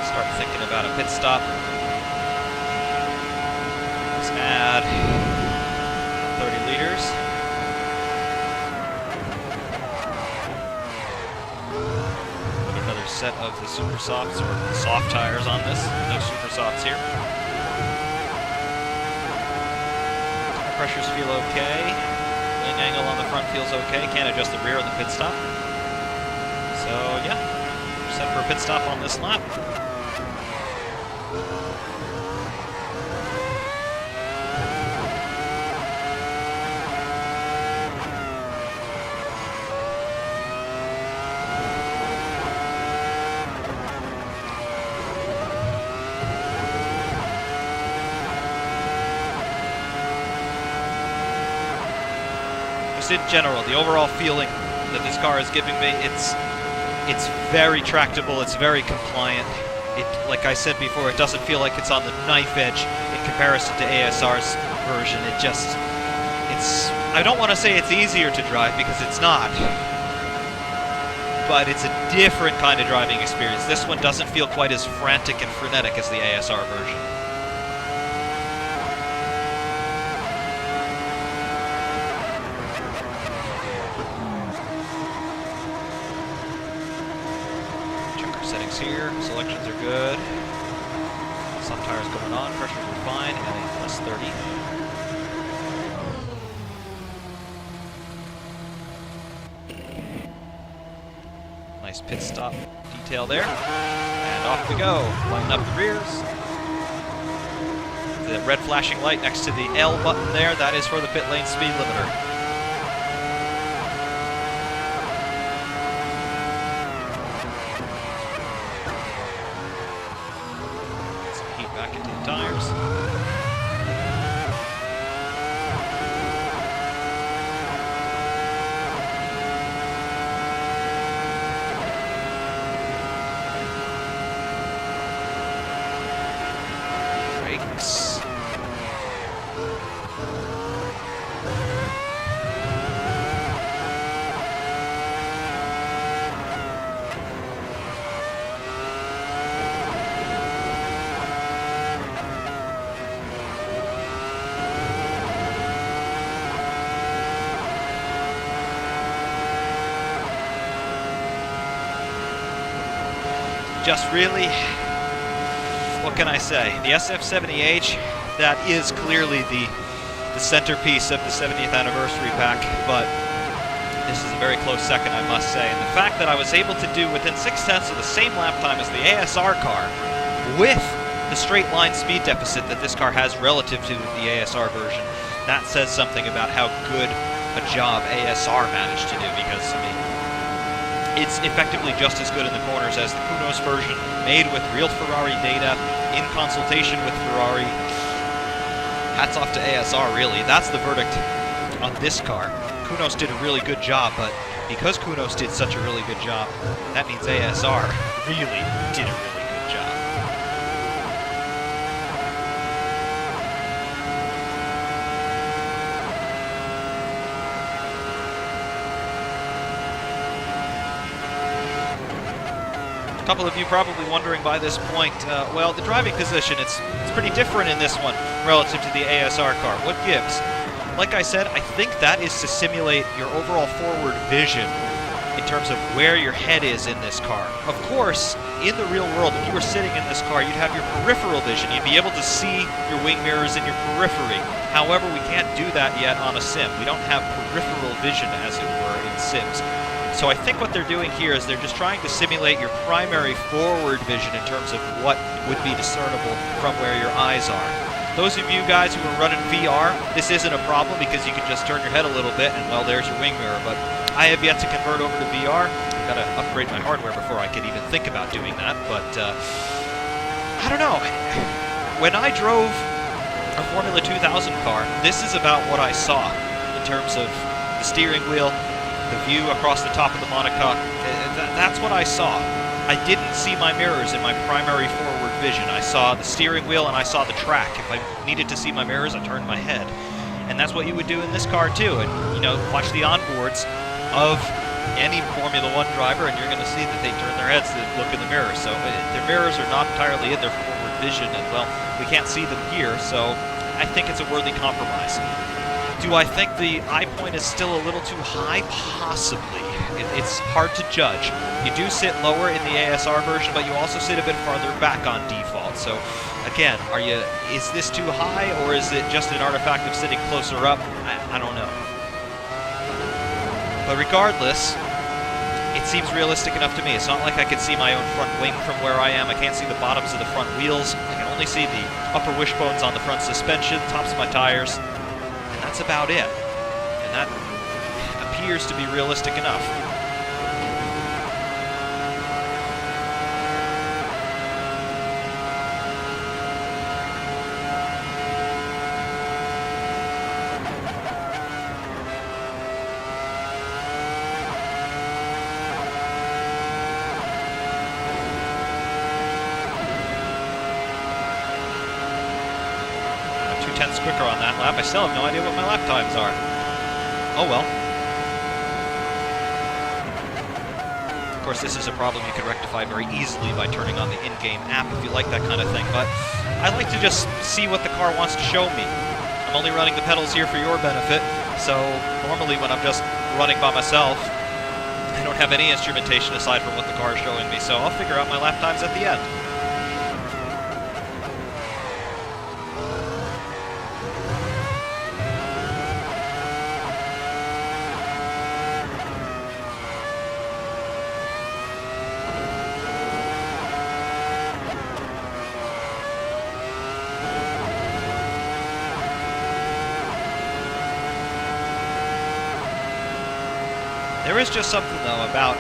B: Start thinking about a pit stop. Let's add 30 liters. Put another set of the super softs or soft tires on this. No super softs here. Pressures feel okay. Wing angle on the front feels okay. Can't adjust the rear on the pit stop. So yeah, we're set for a pit stop on this lap. In general, the overall feeling that this car is giving me, it's very tractable, it's very compliant. It, like I said before, it doesn't feel like it's on the knife edge in comparison to ASR's version. I don't want to say it's easier to drive because it's not, but it's a different kind of driving experience. This one doesn't feel quite as frantic and frenetic as the ASR version. Here, selections are good. Some tires going on, pressures are fine, and a plus 30. Nice pit stop detail there. And off we go. Lighten up the rears. The red flashing light next to the L button there, that is for the pit lane speed limiter. Just really, what can I say? The SF70H, that is clearly the centerpiece of the 70th anniversary pack, but this is a very close second, I must say. And the fact that I was able to do within 6/10 of the same lap time as the ASR car, with the straight line speed deficit that this car has relative to the ASR version, that says something about how good a job ASR managed to do, because, I mean, it's effectively just as good in the corners as the Kunos version, made with real Ferrari data, in consultation with Ferrari. Hats off to ASR, really. That's the verdict on this car. Kunos did a really good job, but because Kunos did such a really good job, that means ASR really did a really good job. A couple of you probably wondering by this point, well, the driving position, it's pretty different in this one relative to the ASR car. What gives? Like I said, I think that is to simulate your overall forward vision in terms of where your head is in this car. Of course, in the real world, if you were sitting in this car, you'd have your peripheral vision. You'd be able to see your wing mirrors in your periphery. However, we can't do that yet on a sim. We don't have peripheral vision, as it were, in sims. So I think what they're doing here is they're just trying to simulate your primary forward vision in terms of what would be discernible from where your eyes are. those of you guys who are running VR, this isn't a problem because you can just turn your head a little bit and, well, there's your wing mirror. But I have yet to convert over to VR. I've got to upgrade my hardware before I could even think about doing that. But I don't know. When I drove a Formula 2000 car, this is about what I saw in terms of the steering wheel, the view across the top of the monocoque. That's what I saw. I didn't see my mirrors in my primary forward vision. I saw the steering wheel and I saw the track. If I needed to see my mirrors, I turned my head. And that's what you would do in this car too. And, you know, watch the onboards of any Formula 1 driver and you're going to see that they turn their heads to look in the mirror. So their mirrors are not entirely in their forward vision, and, well, we can't see them here, so I think it's a worthy compromise. Do I think the eye point is still a little too high? Possibly. It's hard to judge. You do sit lower in the ASR version, but you also sit a bit farther back on default. So, again, is this too high, or is it just an artifact of sitting closer up? I don't know. But regardless, it seems realistic enough to me. It's not like I can see my own front wing from where I am. I can't see the bottoms of the front wheels. I can only see the upper wishbones on the front suspension, tops of my tires, and that's about it. And that appears to be realistic enough. Quicker on that lap. I still have no idea what my lap times are. Oh well. Of course, this is a problem you can rectify very easily by turning on the in-game app if you like that kind of thing, but I like to just see what the car wants to show me. I'm only running the pedals here for your benefit, so normally when I'm just running by myself, I don't have any instrumentation aside from what the car is showing me, so I'll figure out my lap times at the end. There is just something, though, about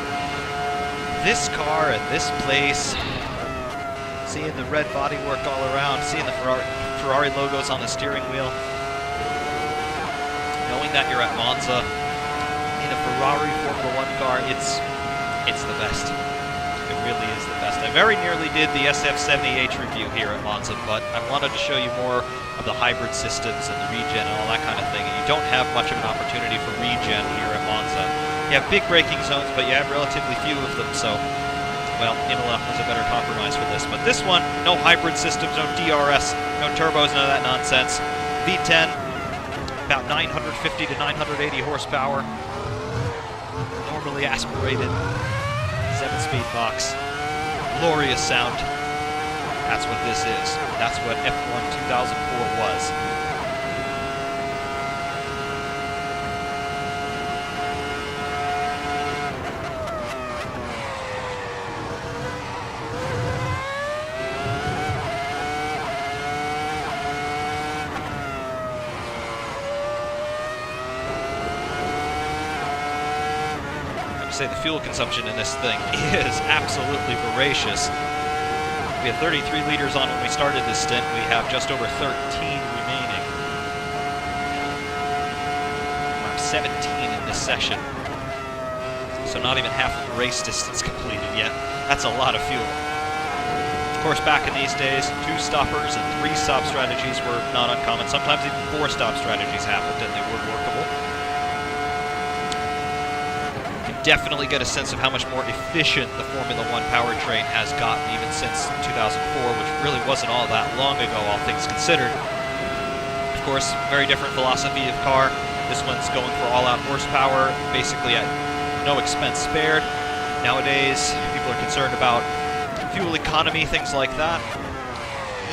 B: this car and this place, seeing the red bodywork all around, seeing the Ferrari logos on the steering wheel, knowing that you're at Monza in a Ferrari Formula 1 car, it's the best. It really is the best. I very nearly did the SF70H review here at Monza, but I wanted to show you more of the hybrid systems and the regen and all that kind of thing, and you don't have much of an opportunity for regen here at Monza. You have big braking zones, but you have relatively few of them, so, well, Imola was a better compromise for this. But this one, no hybrid systems, no DRS, no turbos, none of that nonsense. V10, about 950 to 980 horsepower, normally aspirated, 7-speed box, glorious sound. That's what this is. That's what F1 2004 was. Say the fuel consumption in this thing is absolutely voracious. We had 33 liters on when we started this stint. We have just over 13 remaining. I'm 17 in this session. So not even half of the race distance completed yet. That's a lot of fuel. Of course, back in these days, 2-stoppers and 3-stop strategies were not uncommon. Sometimes even 4-stop strategies happened and they were workable. Definitely get a sense of how much more efficient the Formula 1 powertrain has gotten even since 2004, which really wasn't all that long ago, all things considered. Of course, very different philosophy of car. This one's going for all-out horsepower, basically at no expense spared. Nowadays, people are concerned about fuel economy, things like that.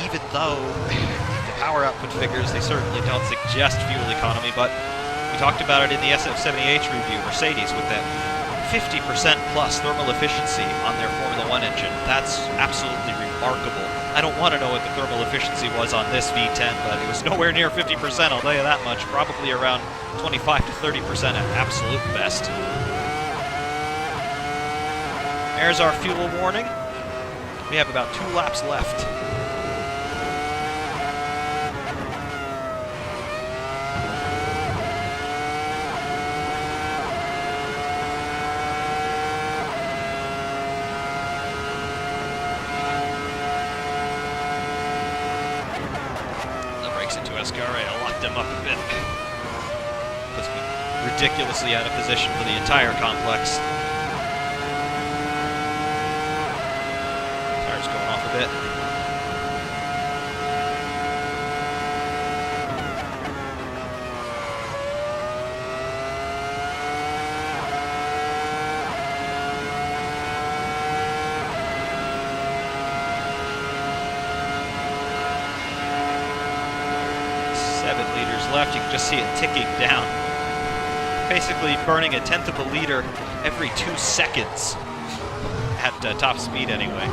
B: Even though the power output figures, they certainly don't suggest fuel economy, but we talked about it in the SF70H review, Mercedes, with that 50% plus thermal efficiency on their Formula 1 engine. That's absolutely remarkable. remarkable. I don't want to know what the thermal efficiency was on this V10, but it was nowhere near 50%, I'll tell you that much. Probably around 25 to 30% at absolute best. There's our fuel warning. We have about 2 laps left. I locked them up a bit. Puts me ridiculously out of position for the entire complex. Tires going off a bit. Left, you can just see it ticking down. Basically burning 1/10 of a liter every 2 seconds at top speed anyway.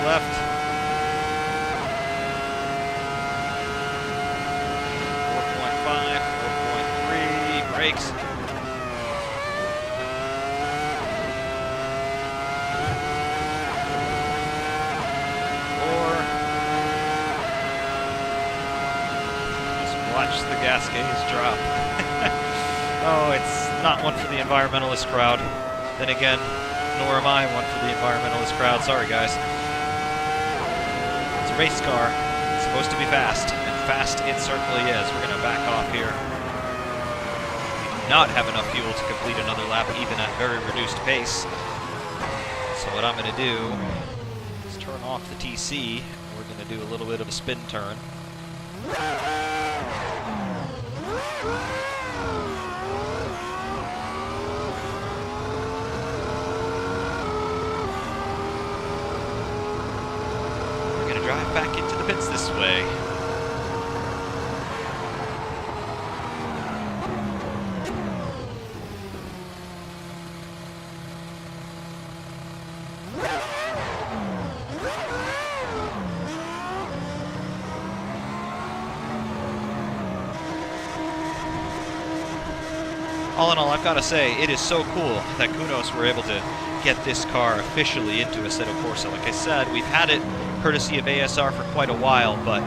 B: Left. 4.5, 4.3, brakes. 4. Just watch the gas gauge drop. Oh, it's not one for the environmentalist crowd. Then again, nor am I one for the environmentalist crowd. Sorry, guys. It's a race car. It's supposed to be fast, and fast it certainly is. We're going to back off here. We do not have enough fuel to complete another lap, even at very reduced pace. So what I'm going to do is turn off the TC. We're going to do a little bit of a spin turn. Drive back into the pits this way. All in all, I've got to say, it is so cool that Kunos were able to get this car officially into Assetto Corsa. Like I said, we've had it courtesy of ASR for quite a while, but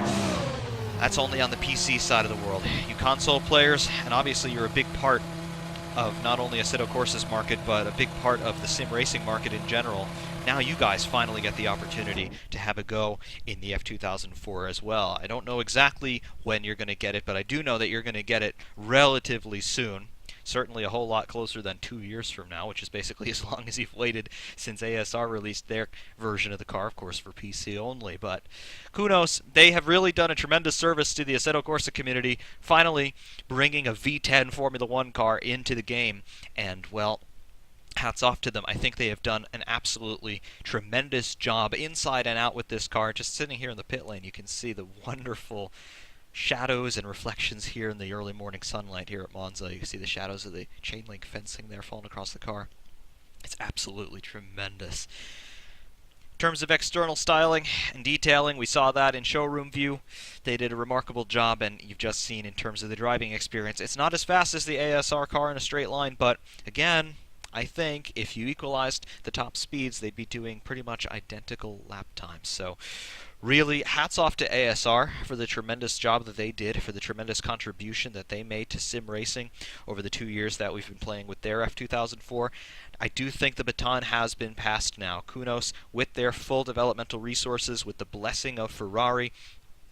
B: that's only on the PC side of the world. You console players, and obviously you're a big part of not only Assetto Corsa's market, but a big part of the sim racing market in general. Now you guys finally get the opportunity to have a go in the F2004 as well. I don't know exactly when you're going to get it, but I do know that you're going to get it relatively soon. Certainly a whole lot closer than 2 years from now, which is basically as long as you've waited since ASR released their version of the car, of course for PC only. But Kunos, they have really done a tremendous service to the Assetto Corsa community, finally bringing a V10 Formula 1 car into the game. And, well, hats off to them. I think they have done an absolutely tremendous job inside and out with this car. Just sitting here in the pit lane, you can see the wonderful shadows and reflections here in the early morning sunlight here at Monza. You can see the shadows of the chain link fencing there falling across the car. It's absolutely tremendous. In terms of external styling and detailing, we saw that in showroom view. They did a remarkable job, and you've just seen in terms of the driving experience. It's not as fast as the ASR car in a straight line, but again, I think if you equalized the top speeds, they'd be doing pretty much identical lap times. So really, hats off to ASR for the tremendous job that they did, for the tremendous contribution that they made to sim racing over the 2 years that we've been playing with their F2004. I do think the baton has been passed now. Kunos, with their full developmental resources, with the blessing of Ferrari,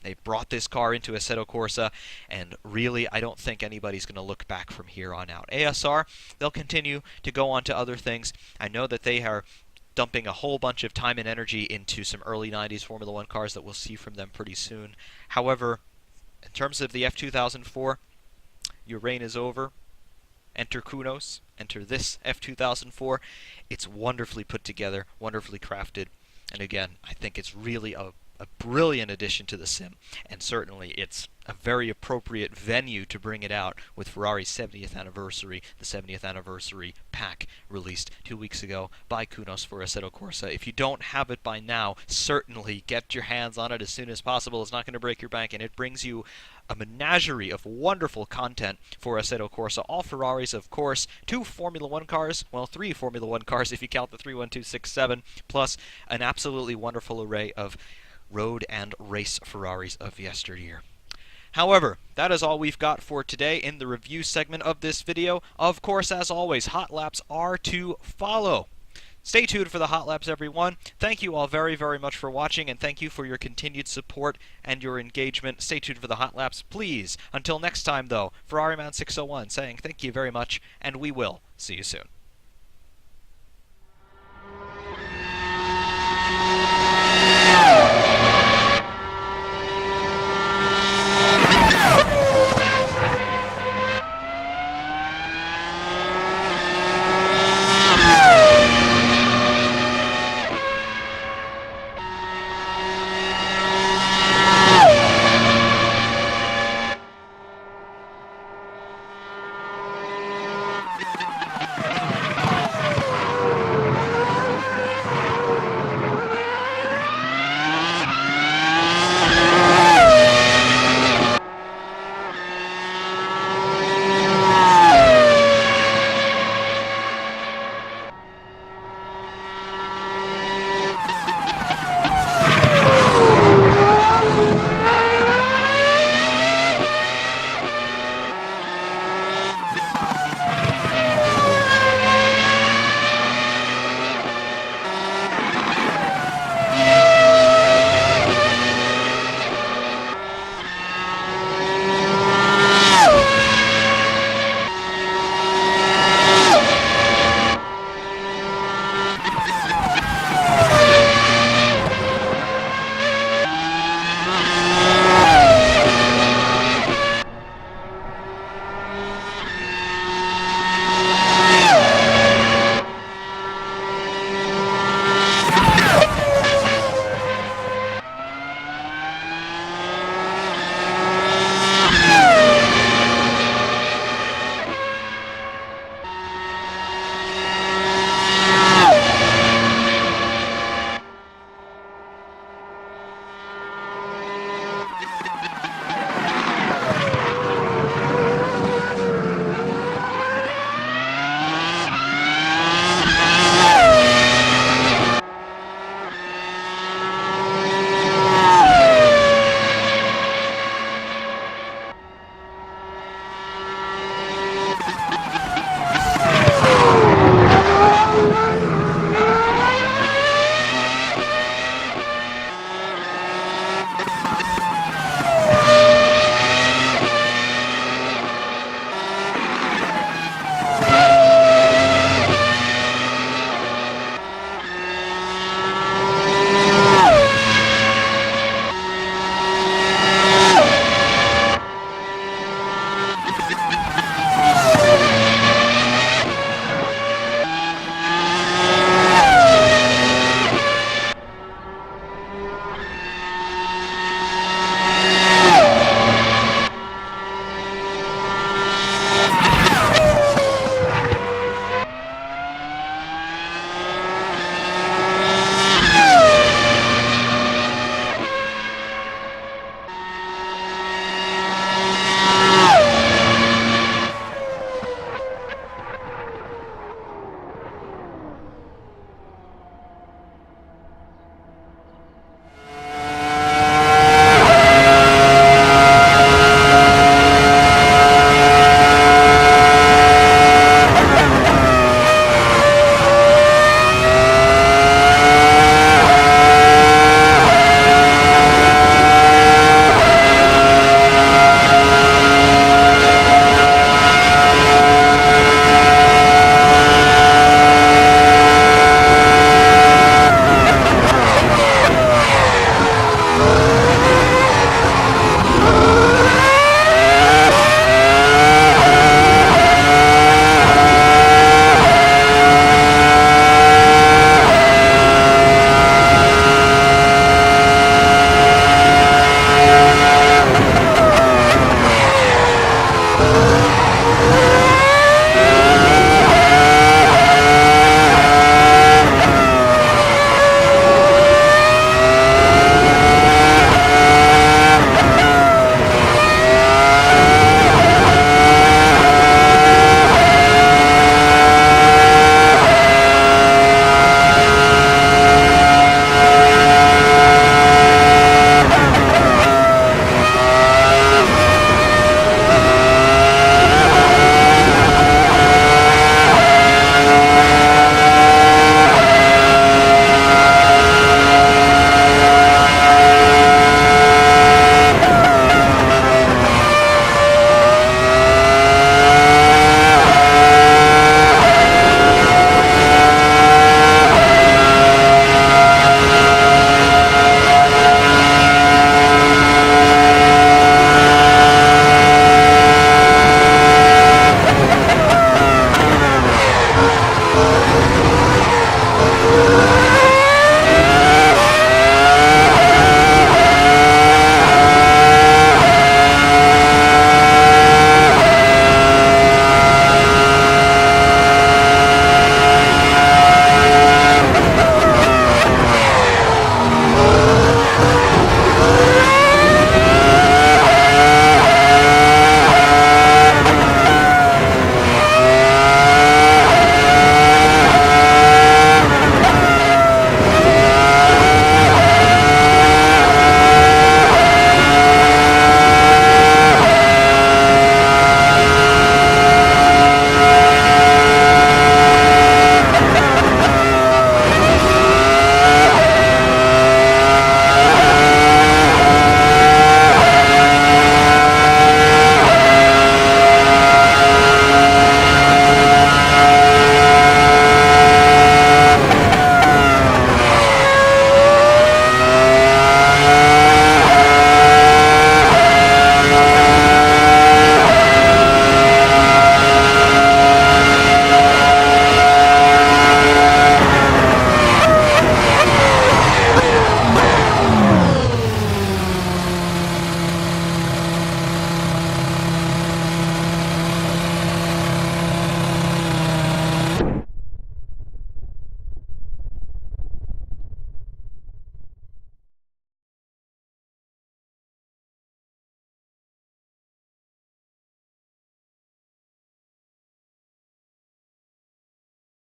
B: They brought this car into Assetto Corsa, and really, I don't think anybody's going to look back from here on out. ASR, they'll continue to go on to other things. I know that they are dumping a whole bunch of time and energy into some early 90s Formula 1 cars that we'll see from them pretty soon. However, in terms of the F2004, your reign is over. Enter Kunos, enter this F2004. It's wonderfully put together, wonderfully crafted, and again, I think it's really a brilliant addition to the sim, and certainly it's a very appropriate venue to bring it out with Ferrari's 70th anniversary, the 70th anniversary pack released 2 weeks ago by Kunos for Assetto Corsa. If you don't have it by now, certainly get your hands on it as soon as possible. It's not going to break your bank, and it brings you a menagerie of wonderful content for Assetto Corsa. All Ferraris, of course, 2 Formula 1 cars, well, 3 Formula 1 cars if you count the 31267, plus an absolutely wonderful array of road and race Ferraris of yesteryear. However, that is all we've got for today in the review segment of this video. Of course, as always, hot laps are to follow. Stay tuned for the hot laps, everyone. Thank you all very, very much for watching, and thank you for your continued support and your engagement. Stay tuned for the hot laps, please. Until next time, though, FerrariMan601 saying thank you very much, and we will see you soon.